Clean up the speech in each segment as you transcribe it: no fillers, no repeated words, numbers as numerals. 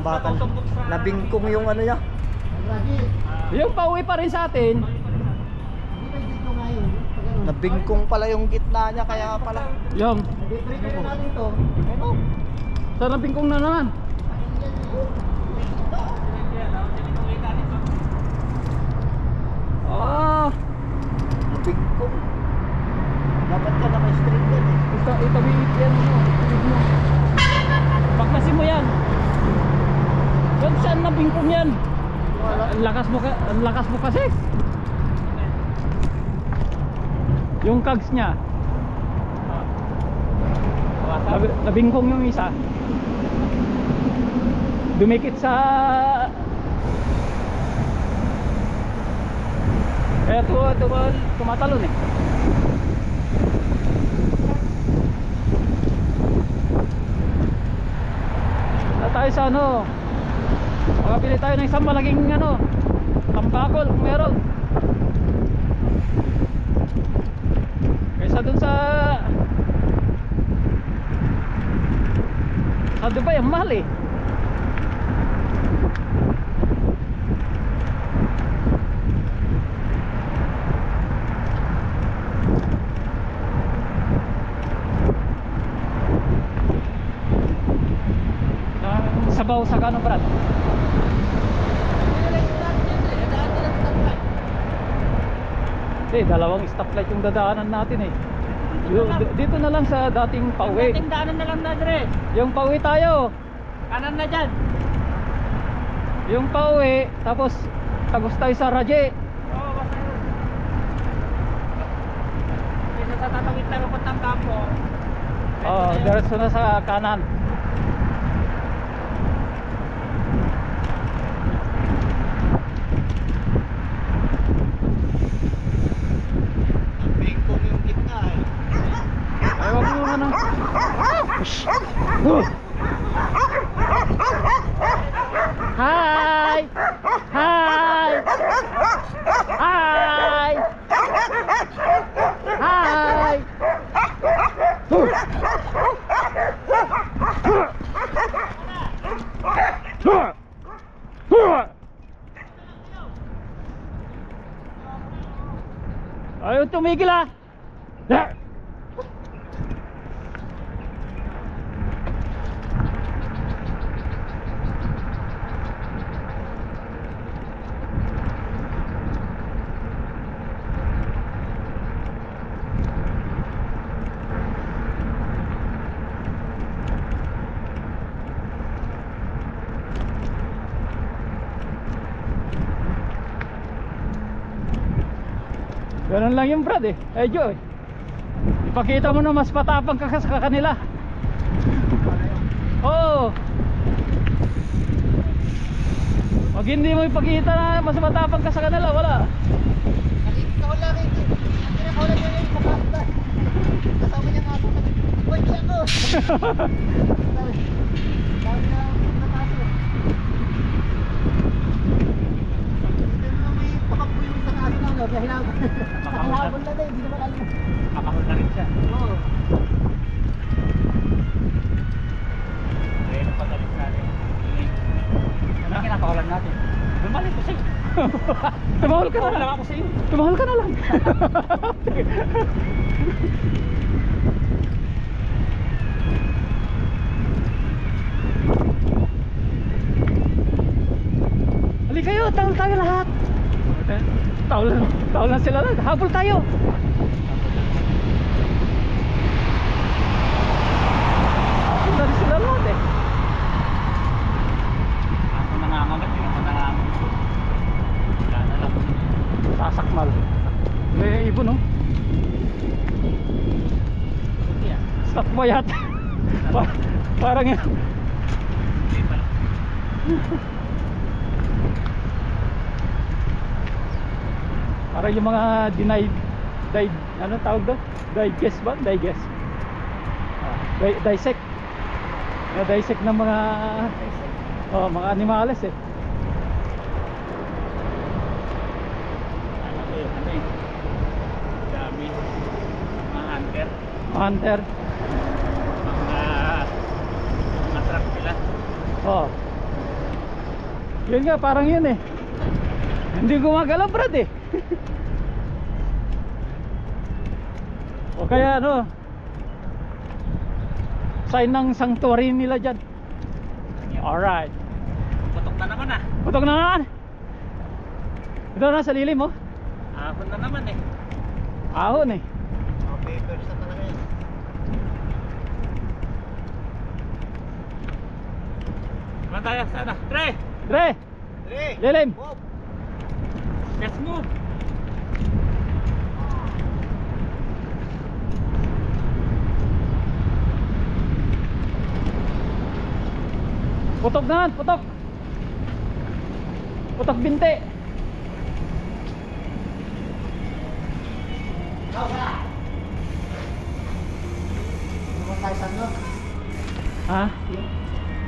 tambakan. Nabingkong yung ano niya. Yung pauwi pa rin sa atin. Nabingkong pala yung gitna niya, kaya pala. Yung Trigger natin to. Ano? sa nabingkong na naman. Ah, Nabingkong. Dapat ka naka-straight yan eh. itawid yan mo. Itawid mo. Baklasin mo yan. Yan saan nabingkong yan? Ang lakas mo ang lakas mo kasi. Yung cogs niya. Nabingkong yung isa. Dumikit sa tumatalon eh. Na tayo sa ano, makapili tayo ng isang malaking ano, tambakol kung meron. Kaysa dun sa Dubai, ang mahal eh. Sabaw sa kano, Brad? Dalawang stoplight yung dadaanan natin eh. Dito na lang sa dating pauwi. Dating daanan na lang na dire. Yung pauwi tayo. Kanan na dyan. Yung pauwi, tapos tagos tayo sa Raje. Oo, basta yun. Kaysa sa tatawid tayo papuntang kampo. Oh, diretso na sa kanan. Nabingkong yung gitna eh. Ay, wag mo naman. Hi! Hi! Hi! Hi! Ayaw tumigil ah! Ganun lang yung Brad eh. Eh Joy, ipakita mo na mas patapang ka sa kanila. Oo. Pag hindi mo ipakita na mas matapang ka sa kanila, wala. Nakikikaw lang eh. Nakikikaw lang yung makakita. Kasama niya nga ako. Uy, di ako! Dami na nakaso. Dito na may pakappo yung isang aso na. Dahil nakahabol na din, hindi naman alam. Kakahol na rin siya. Oo. Ayun ang pagalit natin. Ano ang kinakawalan natin? Bumalik ko sa'yo. Tumahol ka na Wala lang. ako sa'yo. Tumahol ka na lang. Hali kayo, tawal tayo lahat. Tawal na sila lahat. Habol tayo. Habol na rin sila lahat eh. Ako nangangagat, yun ako nangangagat. Wala na lang. Sasakmal. May ibon oh. Buti ah. Stop mo yata. Parang yan. Hindi pala. Parang yung mga ano tawag doon? Digest ba? Digest. Dissect. Dissect ng mga mga animales eh. Ano ko yun? Ano yun? Dami. Mga hunter. Hunter. Mga truck nila. Oh. Yun nga, parang yun eh. Hindi gumagalaw, Brad eh. O kaya ano, sign ng sanctuary nila dyan. Alright. Putok na naman ah. Putok na naman. Ito na sa lilim oh. Ahon na naman eh. Ahon eh. Mga papers na talaga yan. Saan tayo? Saan na? Tre! Dre, Dre! lilim. Bob! Let's move! Putok na, putok. Putok binte. Naman tayo sa ano? Ha?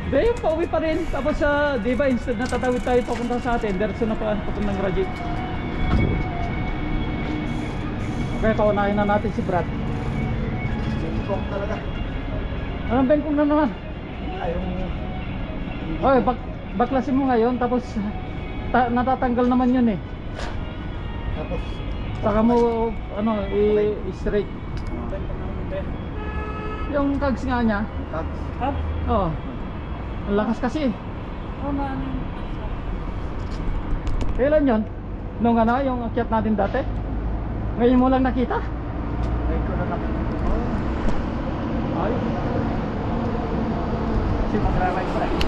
Hindi, yung pauwi pa rin. Tapos di ba, instead na tatawid tayo papunta sa atin, diretso na pa papunta ng Rajik. Okay, paunahin na natin si Brad. Bangkok talaga. Anong bengkong na naman? Ay, yung... Okay, baklasin mo ngayon, tapos natatanggal naman yun eh. Tapos... Saka mo, ano, i-straight. Yung cogs nga niya, Tags. Up! oh, ang lakas kasi. Oh man. Kailan yun? Nung ano, yung akyat natin dati? Ngayon mo lang nakita? Ay, ko na nakita. Ay. Kasi magra-ride pa eh.